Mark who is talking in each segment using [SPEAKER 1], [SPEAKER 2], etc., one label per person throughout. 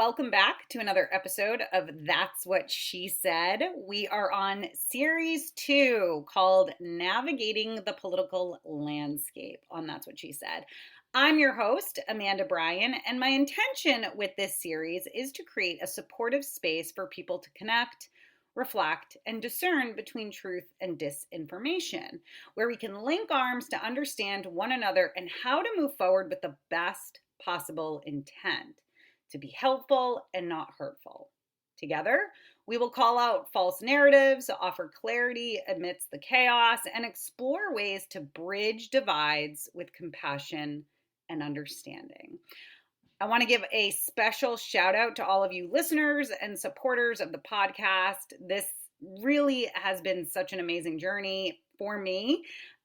[SPEAKER 1] Welcome back to another episode of That's What She Said. We are on series 2 called Navigating the Political Landscape on That's What She Said. I'm your host, Amanda Bryan, and my intention with this series is to create a supportive space for people to connect, reflect, and discern between truth and disinformation, where we can link arms to understand one another and how to move forward with the best possible intent to be helpful and not hurtful. Together, we will call out false narratives, offer clarity amidst the chaos, and explore ways to bridge divides with compassion and understanding. I want to give a special shout out to all of you listeners and supporters of the podcast. This really has been such an amazing journey for me.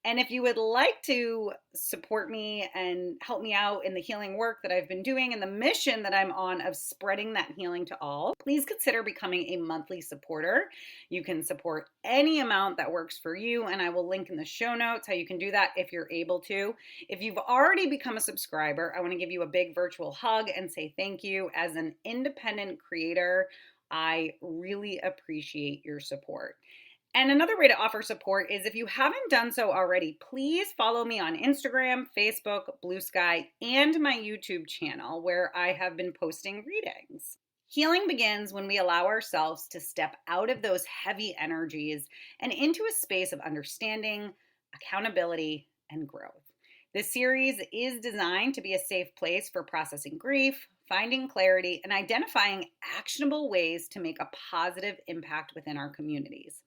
[SPEAKER 1] And if you would like to support me and help me out in the healing work that I've been doing and the mission that I'm on of spreading that healing to all, please consider becoming a monthly supporter. You can support any amount that works for you, and I will link in the show notes how you can do that if you're able to. If you've already become a subscriber, I want to give you a big virtual hug and say thank you. As an independent creator, I really appreciate your support. And another way to offer support is if you haven't done so already, please follow me on Instagram, Facebook, Blue Sky, and my YouTube channel where I have been posting readings. Healing begins when we allow ourselves to step out of those heavy energies and into a space of understanding, accountability, and growth. This series is designed to be a safe place for processing grief, finding clarity, and identifying actionable ways to make a positive impact within our communities.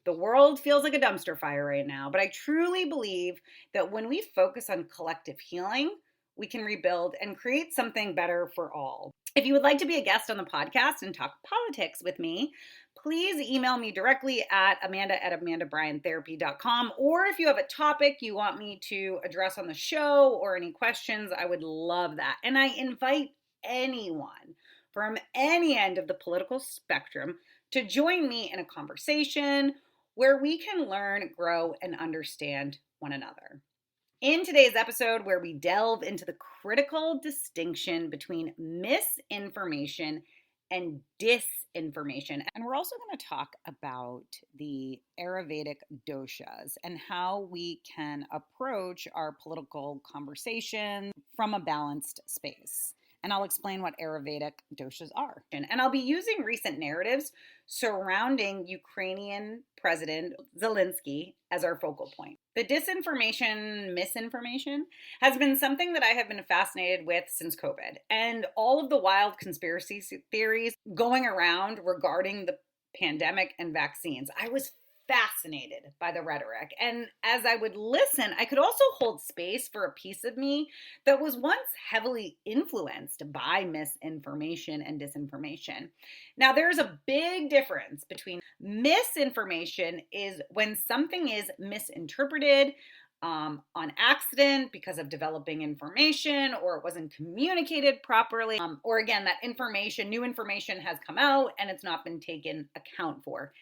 [SPEAKER 1] The world feels like a dumpster fire right now, but I truly believe that when we focus on collective healing, we can rebuild and create something better for all. If you would like to be a guest on the podcast and talk politics with me, please email me directly at amanda@amandabryanTherapy.com. Or if you have a topic you want me to address on the show or any questions, I would love that. And I invite anyone from any end of the political spectrum to join me in a conversation where we can learn, grow, and understand one another. In today's episode, where we delve into the critical distinction between misinformation and disinformation. And we're also going to talk about the Ayurvedic Doshas and how we can approach our political conversation from a balanced space. And I'll explain what Ayurvedic doshas are. And I'll be using recent narratives surrounding Ukrainian President Zelensky as our focal point. The misinformation has been something that I have been fascinated with since COVID, and all of the wild conspiracy theories going around regarding the pandemic and vaccines. I was fascinated by the rhetoric. And as I would listen, I could also hold space for a piece of me that was once heavily influenced by misinformation and disinformation. Now, there's a big difference between misinformation is when something is misinterpreted on accident because of developing information, or it wasn't communicated properly, or again, that new information has come out and it's not been taken account for.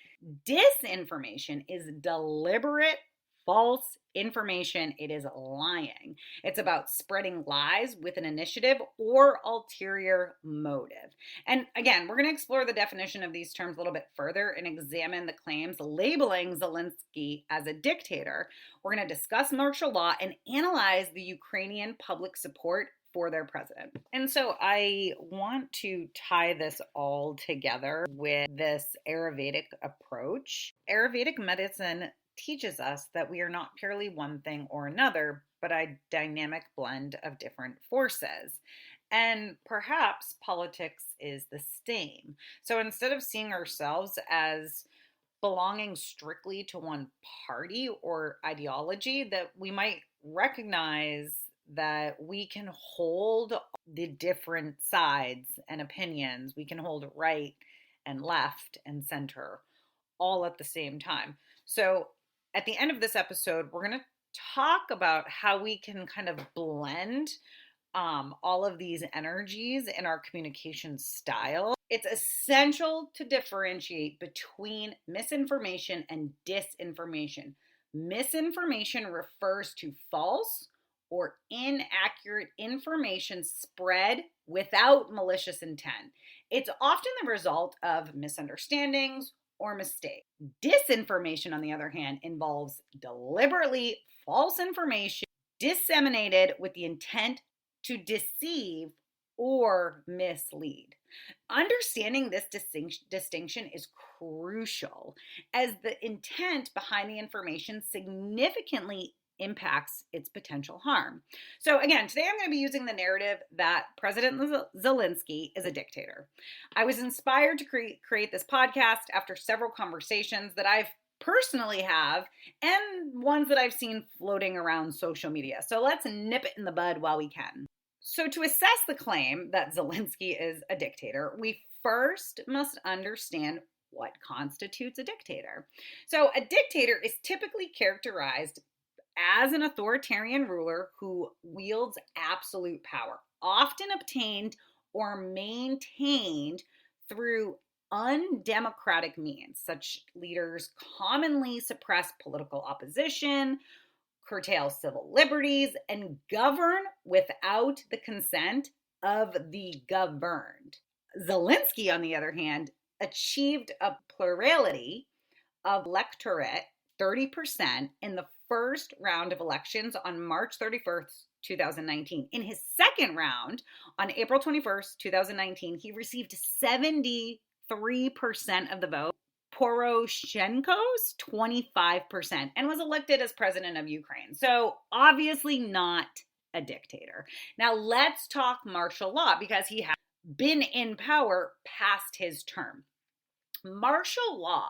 [SPEAKER 1] Disinformation is deliberate false information. It is lying. It's about spreading lies with an initiative or ulterior motive. And again, we're going to explore the definition of these terms a little bit further and examine the claims labeling Zelensky as a dictator. We're going to discuss martial law and analyze the Ukrainian public support for their president. And so I want to tie this all together with this Ayurvedic approach. Ayurvedic medicine teaches us that we are not purely one thing or another, but a dynamic blend of different forces. And perhaps politics is the same. So instead of seeing ourselves as belonging strictly to one party or ideology, that we might recognize that we can hold the different sides and opinions. We can hold right and left and center all at the same time. So at the end of this episode, we're going to talk about how we can kind of blend all of these energies in our communication style. It's essential to differentiate between misinformation and disinformation. Misinformation refers to false or inaccurate information spread without malicious intent. It's often the result of misunderstandings or mistakes. Disinformation, on the other hand, involves deliberately false information disseminated with the intent to deceive or mislead. Understanding this distinction is crucial, as the intent behind the information significantly impacts its potential harm. So again, today I'm going to be using the narrative that President Zelensky is a dictator. I was inspired to create this podcast after several conversations that I've personally have and ones that I've seen floating around social media. So let's nip it in the bud while we can. So to assess the claim that Zelensky is a dictator, we first must understand what constitutes a dictator. So a dictator is typically characterized as an authoritarian ruler who wields absolute power, often obtained or maintained through undemocratic means. Such leaders commonly suppress political opposition, curtail civil liberties, and govern without the consent of the governed. Zelensky, on the other hand, achieved a plurality of electorate, 30%, in the first round of elections on March 31st, 2019. In his second round, on April 21st, 2019, he received 73% of the vote, Poroshenko's 25%, and was elected as president of Ukraine. So obviously not a dictator. Now let's talk martial law, because he has been in power past his term. Martial law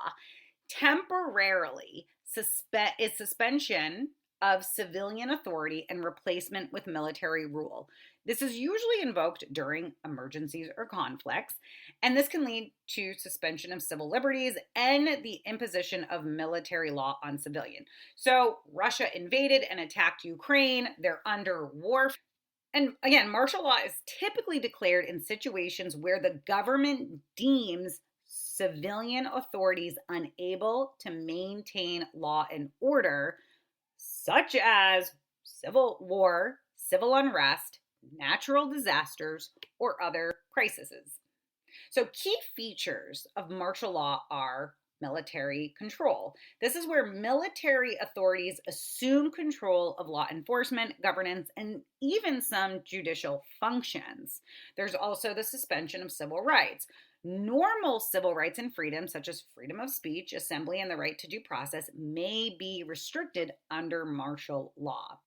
[SPEAKER 1] temporarily is suspension of civilian authority and replacement with military rule. This is usually invoked during emergencies or conflicts, and this can lead to suspension of civil liberties and the imposition of military law on civilians. So Russia invaded and attacked Ukraine. They're under war. And again, martial law is typically declared in situations where the government deems civilian authorities unable to maintain law and order, such as civil war, civil unrest, natural disasters, or other crises. So key features of martial law are military control. This is where military authorities assume control of law enforcement, governance, and even some judicial functions. There's also the suspension of civil rights. Normal civil rights and freedoms, such as freedom of speech, assembly, and the right to due process, may be restricted under martial law.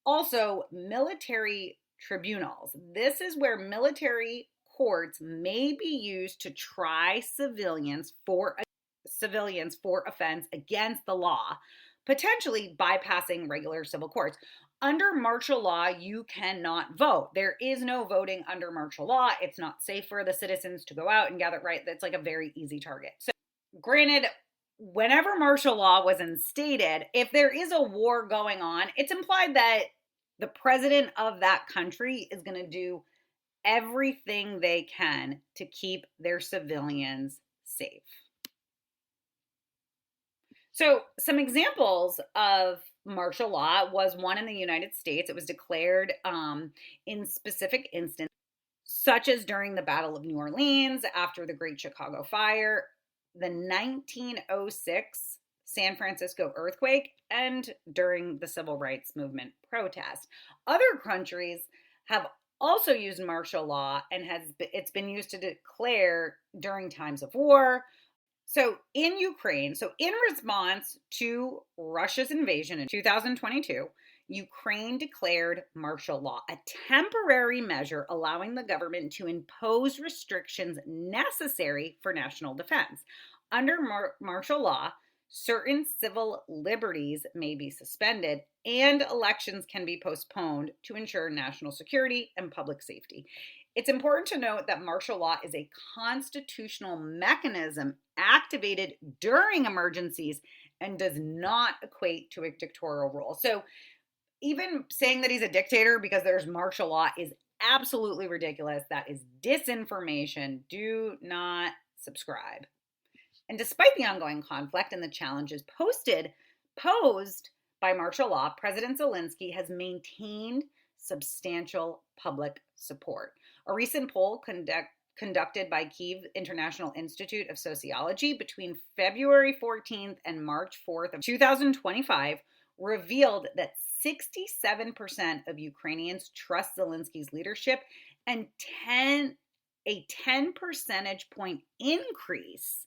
[SPEAKER 1] Also, military tribunals. This is where military courts may be used to try civilians for offense against the law, potentially bypassing regular civil courts. Under martial law, you cannot vote. There is no voting under martial law. It's not safe for the citizens to go out and gather, right? That's like a very easy target. So granted, whenever martial law was instated, if there is a war going on, it's implied that the president of that country is going to do everything they can to keep their civilians safe. So some examples of martial law was one in the United States. It was declared in specific instances, such as during the Battle of New Orleans, after the Great Chicago Fire, the 1906 San Francisco earthquake, and during the Civil Rights Movement protest. Other countries have also used martial law, and it's been used to declare during times of war. So in Ukraine, in response to Russia's invasion in 2022, Ukraine declared martial law, a temporary measure allowing the government to impose restrictions necessary for national defense. Under martial law, certain civil liberties may be suspended and elections can be postponed to ensure national security and public safety. It's important to note that martial law is a constitutional mechanism activated during emergencies and does not equate to a dictatorial rule. So even saying that he's a dictator because there's martial law is absolutely ridiculous. That is disinformation. Do not subscribe. And despite the ongoing conflict and the challenges posed by martial law, President Zelensky has maintained substantial public support. A recent poll conducted by Kyiv International Institute of Sociology between February 14th and March 4th of 2025 revealed that 67% of Ukrainians trust Zelensky's leadership, and a 10 percentage point increase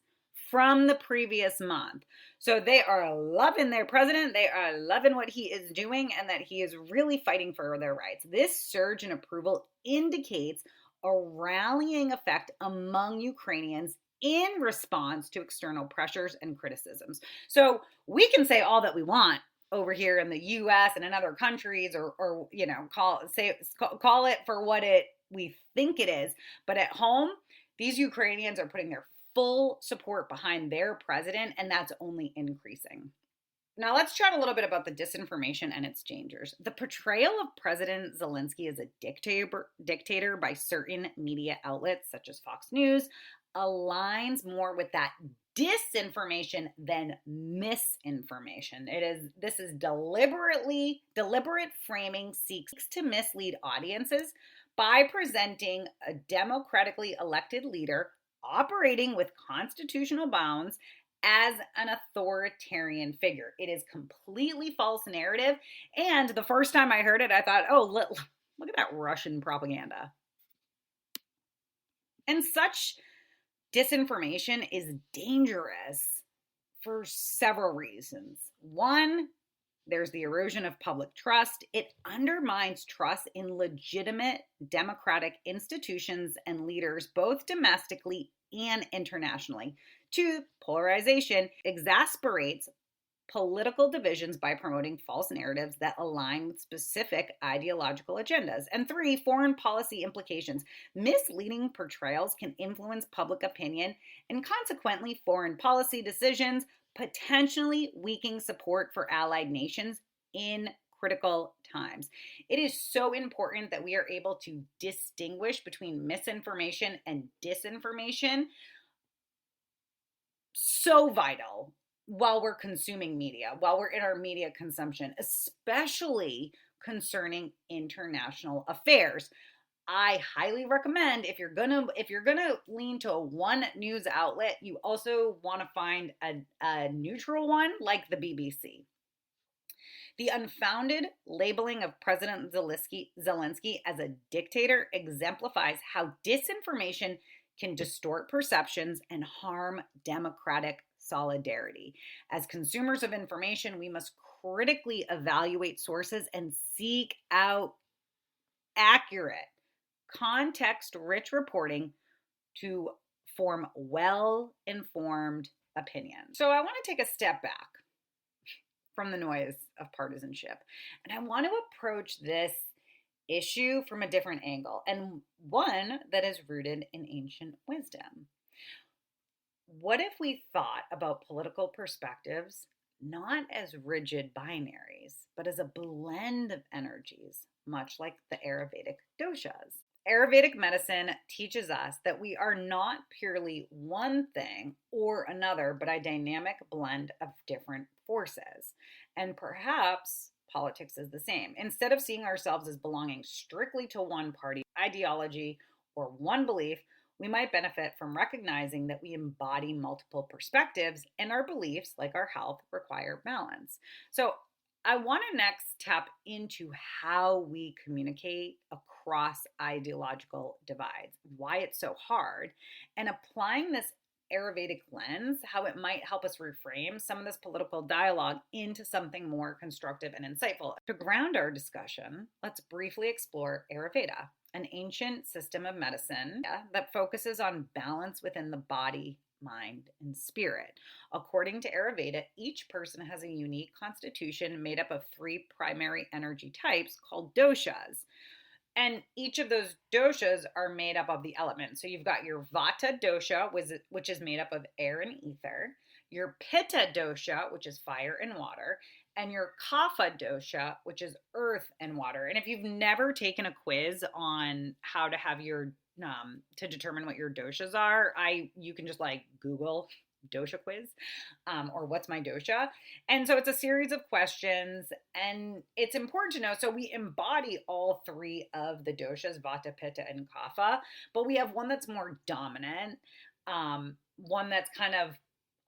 [SPEAKER 1] from the previous month. So they are loving their president. They are loving what he is doing and that he is really fighting for their rights. This surge in approval indicates a rallying effect among Ukrainians in response to external pressures and criticisms. So we can say all that we want over here in the US and in other countries, or you know, call it for what we think it is, but at home, these Ukrainians are putting their full support behind their president, and that's only increasing. Now let's chat a little bit about the disinformation and its dangers. The portrayal of President Zelensky as a dictator by certain media outlets such as Fox News aligns more with that disinformation than misinformation. This is deliberate framing seeks to mislead audiences by presenting a democratically elected leader operating with constitutional bounds as an authoritarian figure. It is completely false narrative. And the first time I heard it, I thought, oh, look at that Russian propaganda. And such disinformation is dangerous for several reasons. One, there's the erosion of public trust. It undermines trust in legitimate democratic institutions and leaders, both domestically and internationally. Two, polarization exasperates political divisions by promoting false narratives that align with specific ideological agendas. And three, foreign policy implications. Misleading portrayals can influence public opinion and consequently foreign policy decisions, potentially weakening support for allied nations in critical times. It is so important that we are able to distinguish between misinformation and disinformation. So vital while we're consuming media, while we're in our media consumption, especially concerning international affairs. I highly recommend if you're gonna lean to one news outlet, you also want to find a neutral one like the BBC. The unfounded labeling of President Zelensky as a dictator exemplifies how disinformation can distort perceptions and harm democratic solidarity. As consumers of information, we must critically evaluate sources and seek out accurate, context-rich reporting to form well-informed opinions. So I want to take a step back from the noise of partisanship, and I want to approach this issue from a different angle, and one that is rooted in ancient wisdom. What if we thought about political perspectives not as rigid binaries, but as a blend of energies, much like the Ayurvedic Doshas? Ayurvedic medicine teaches us that we are not purely one thing or another, but a dynamic blend of different forces. And perhaps politics is the same. Instead of seeing ourselves as belonging strictly to one party, ideology, or one belief, we might benefit from recognizing that we embody multiple perspectives, and our beliefs, like our health, require balance. So I want to next tap into how we communicate across ideological divides, why it's so hard, and applying this Ayurvedic lens, how it might help us reframe some of this political dialogue into something more constructive and insightful. To ground our discussion, let's briefly explore Ayurveda, an ancient system of medicine that focuses on balance within the body, mind, and spirit. According to Ayurveda, each person has a unique constitution made up of three primary energy types called doshas. And each of those doshas are made up of the elements. So you've got your Vata dosha, which is made up of air and ether, your Pitta dosha, which is fire and water, and your Kapha dosha, which is earth and water. And if you've never taken a quiz on how to have your to determine what your doshas are, you can just like Google dosha quiz, or what's my dosha. And so it's a series of questions, and it's important to know. So we embody all three of the doshas, vata, pitta, and kapha, but we have one that's more dominant, one that's kind of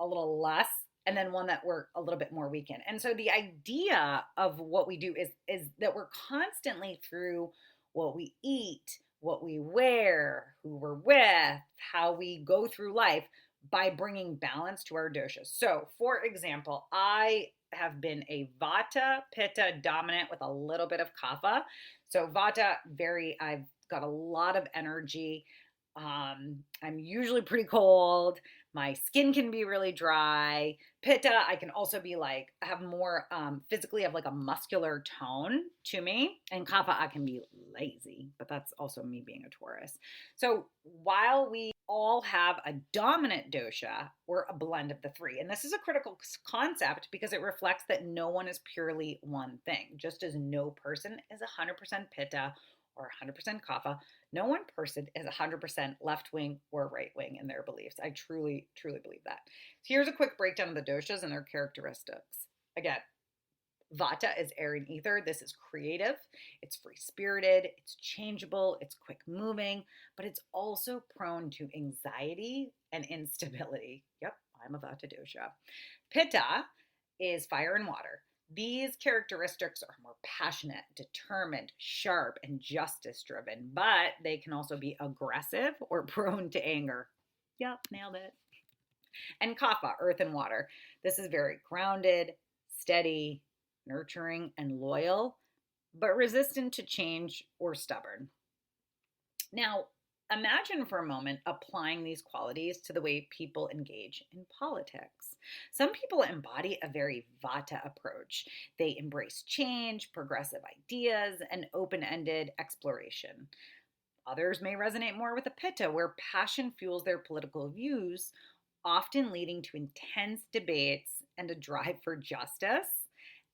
[SPEAKER 1] a little less, and then one that we're a little bit more weakened. And so the idea of what we do is that we're constantly, through what we eat, what we wear, who we're with, how we go through life, by bringing balance to our doshas. So, for example, I have been a vata pitta dominant with a little bit of kapha. So vata, I've got a lot of energy. I'm usually pretty cold. My skin can be really dry. Pitta, I can also be like, have more, physically have like a muscular tone to me. And kapha, I can be lazy, but that's also me being a Taurus. So while we all have a dominant dosha, we're a blend of the three. And this is a critical concept because it reflects that no one is purely one thing. Just as no person is 100% pitta or 100% kapha, no one person is 100% left wing or right wing in their beliefs. I truly, truly believe that. So here's a quick breakdown of the doshas and their characteristics. Again, vata is air and ether. This is creative, it's free spirited, it's changeable, it's quick moving, but it's also prone to anxiety and instability. Yep, I'm a vata dosha. Pitta is fire and water. These characteristics are more passionate, determined, sharp, and justice driven, but they can also be aggressive or prone to anger. Yep, nailed it. And kapha, earth and water. This is very grounded, steady, nurturing, and loyal, but resistant to change or stubborn. Now, imagine for a moment applying these qualities to the way people engage in politics. Some people embody a very vata approach. They embrace change, progressive ideas, and open ended exploration. Others may resonate more with a pitta, where passion fuels their political views, often leading to intense debates and a drive for justice.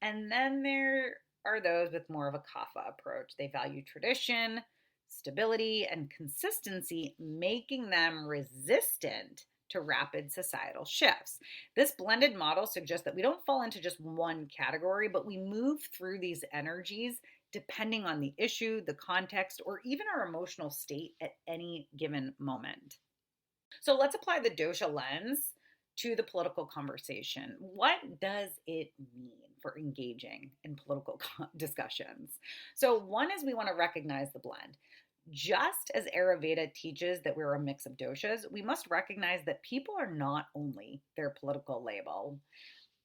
[SPEAKER 1] And then there are those with more of a kapha approach. They value tradition, stability, and consistency, making them resistant to rapid societal shifts. This blended model suggests that we don't fall into just one category, but we move through these energies depending on the issue, the context, or even our emotional state at any given moment. So let's apply the dosha lens to the political conversation. What does it mean for engaging in political discussions? So, one is we want to recognize the blend. Just as Ayurveda teaches that we're a mix of doshas, we must recognize that people are not only their political label.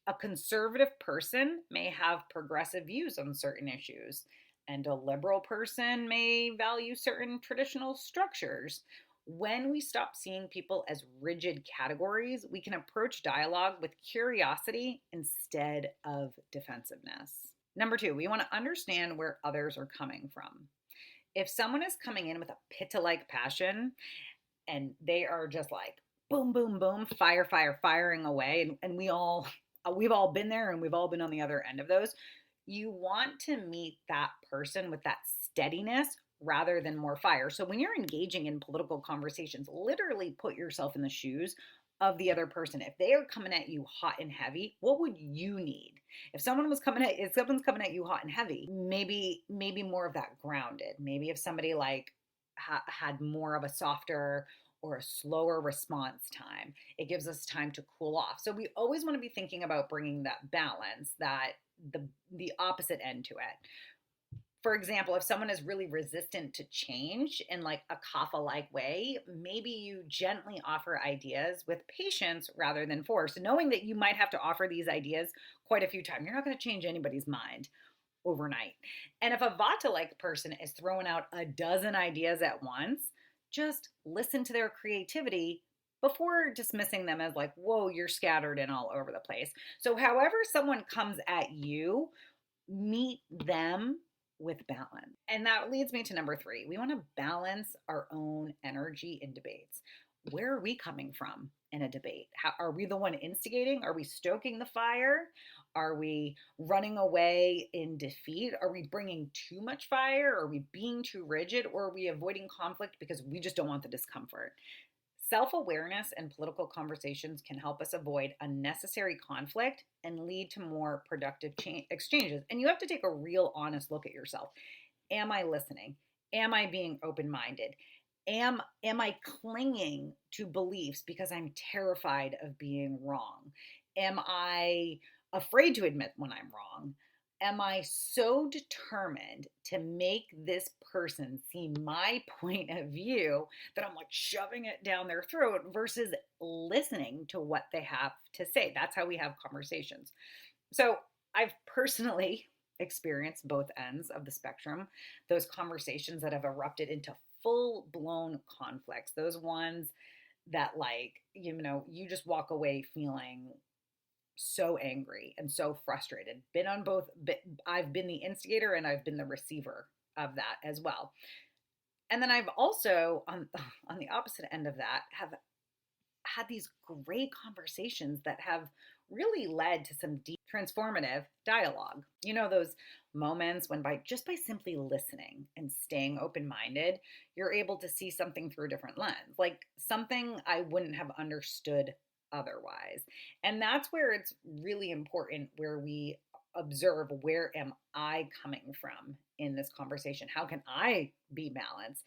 [SPEAKER 1] A conservative person may have progressive views on certain issues, and a liberal person may value certain traditional structures. When we stop seeing people as rigid categories, we can approach dialogue with curiosity instead of defensiveness. Number two, we want to understand where others are coming from. If someone is coming in with a pitta like passion and they are just like boom, boom, boom, fire, fire, firing away, and we've all been there and we've all been on the other end of those, you want to meet that person with that steadiness rather than more fire. So when you're engaging in political conversations, literally put yourself in the shoes of the other person. If they are coming at you hot and heavy, what would you need? If someone's coming at you hot and heavy, maybe more of that grounded. Maybe if somebody like had more of a softer or a slower response time, it gives us time to cool off. So we always want to be thinking about bringing that balance, that the opposite end to it. For example, if someone is really resistant to change in like a kapha-like way, maybe you gently offer ideas with patience rather than force, knowing that you might have to offer these ideas quite a few times. You're not going to change anybody's mind overnight. And if a vata-like person is throwing out a dozen ideas at once, just listen to their creativity before dismissing them as like, whoa, you're scattered and all over the place. So however someone comes at you, meet them with balance. And that leads me to number three. We want to balance our own energy in debates. Where are we coming from in a debate? Are we the one instigating? Are we stoking the fire? Are we running away in defeat? Are we bringing too much fire? Are we being too rigid? Or are we avoiding conflict because we just don't want the discomfort? Self-awareness and political conversations can help us avoid unnecessary conflict and lead to more productive exchanges. And you have to take a real honest look at yourself. Am I listening? Am I being open-minded? Am I clinging to beliefs because I'm terrified of being wrong? Am I afraid to admit when I'm wrong? Am I so determined to make this person see my point of view that I'm like shoving it down their throat versus listening to what they have to say? That's how we have conversations. So I've personally experienced both ends of the spectrum, those conversations that have erupted into full blown conflicts, those ones that, like, you just walk away feeling so angry and so frustrated. Been on both. I've been the instigator and I've been the receiver of that as well. And then I've also, on the opposite end of that, have had these great conversations that have really led to some deep transformative dialogue. Those moments when by simply listening and staying open-minded, you're able to see something through a different lens, like something I wouldn't have understood otherwise. And that's where it's really important, where we observe, where am I coming from in this conversation? How can I be balanced?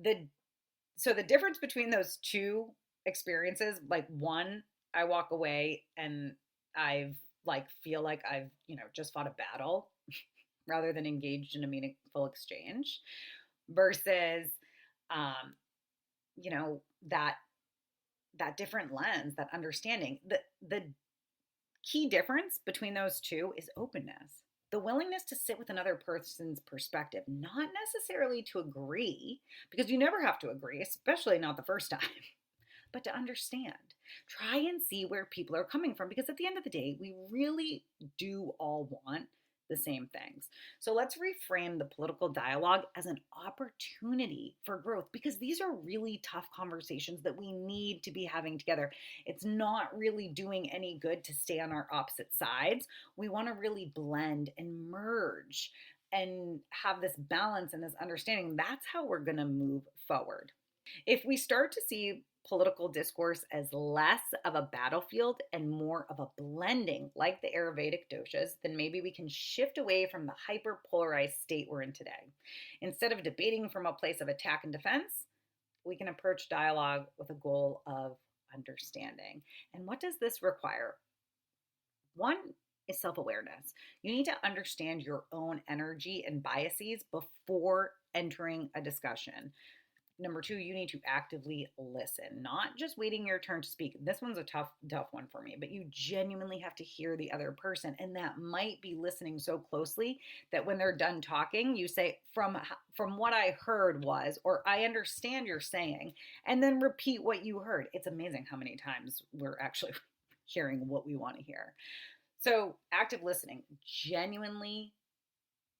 [SPEAKER 1] The difference between those two experiences, like, one, I walk away and I've feel like I've just fought a battle rather than engaged in a meaningful exchange, versus um you know that that different lens, that understanding. The key difference between those two is openness, the willingness to sit with another person's perspective, not necessarily to agree, because you never have to agree, especially not the first time, but to understand. Try and see where people are coming from, because at the end of the day, we really do all want the same things. So let's reframe the political dialogue as an opportunity for growth, because these are really tough conversations that we need to be having together. It's not really doing any good to stay on our opposite sides. We want to really blend and merge and have this balance and this understanding. That's how we're going to move forward. If we start to see political discourse as less of a battlefield and more of a blending, like the Ayurvedic doshas, then maybe we can shift away from the hyper polarized state we're in today. Instead of debating from a place of attack and defense, we can approach dialogue with a goal of understanding. And what does this require? One is self-awareness. You need to understand your own energy and biases before entering a discussion. Number two, you need to actively listen, not just waiting your turn to speak. This one's a tough one for me, but you genuinely have to hear the other person. And that might be listening so closely that when they're done talking, you say, from what I heard was, or I understand you're saying, and then repeat what you heard. It's amazing how many times we're actually hearing what we want to hear. So active listening, genuinely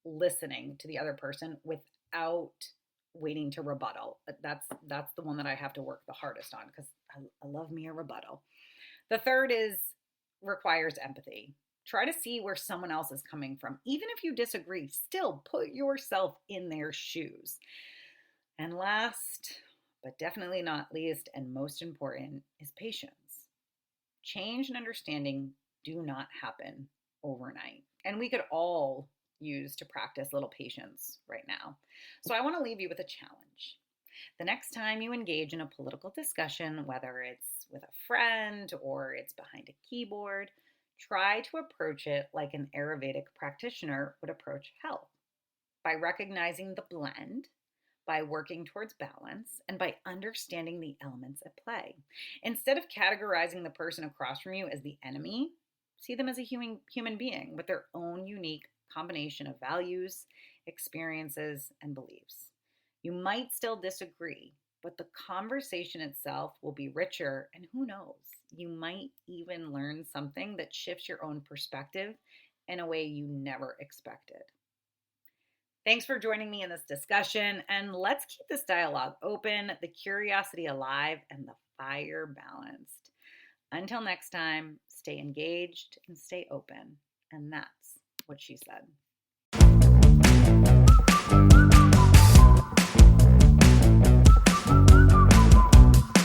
[SPEAKER 1] listening to the other person without waiting to rebuttal. That's the one that I have to work the hardest on, because I love me a rebuttal. The third requires empathy. Try to see where someone else is coming from. Even if you disagree, still put yourself in their shoes. And last, but definitely not least, and most important, is patience. Change and understanding do not happen overnight. And we could all use to practice a little patience right now. So I want to leave you with a challenge. The next time you engage in a political discussion, whether it's with a friend or it's behind a keyboard, try to approach it like an Ayurvedic practitioner would approach health, by recognizing the blend, by working towards balance, and by understanding the elements at play. Instead of categorizing the person across from you as the enemy, see them as a human being with their own unique combination of values, experiences, and beliefs. You might still disagree, but the conversation itself will be richer, and who knows, you might even learn something that shifts your own perspective in a way you never expected. Thanks for joining me in this discussion, and let's keep this dialogue open, the curiosity alive, and the fire balanced. Until next time, stay engaged and stay open. And that's what she said.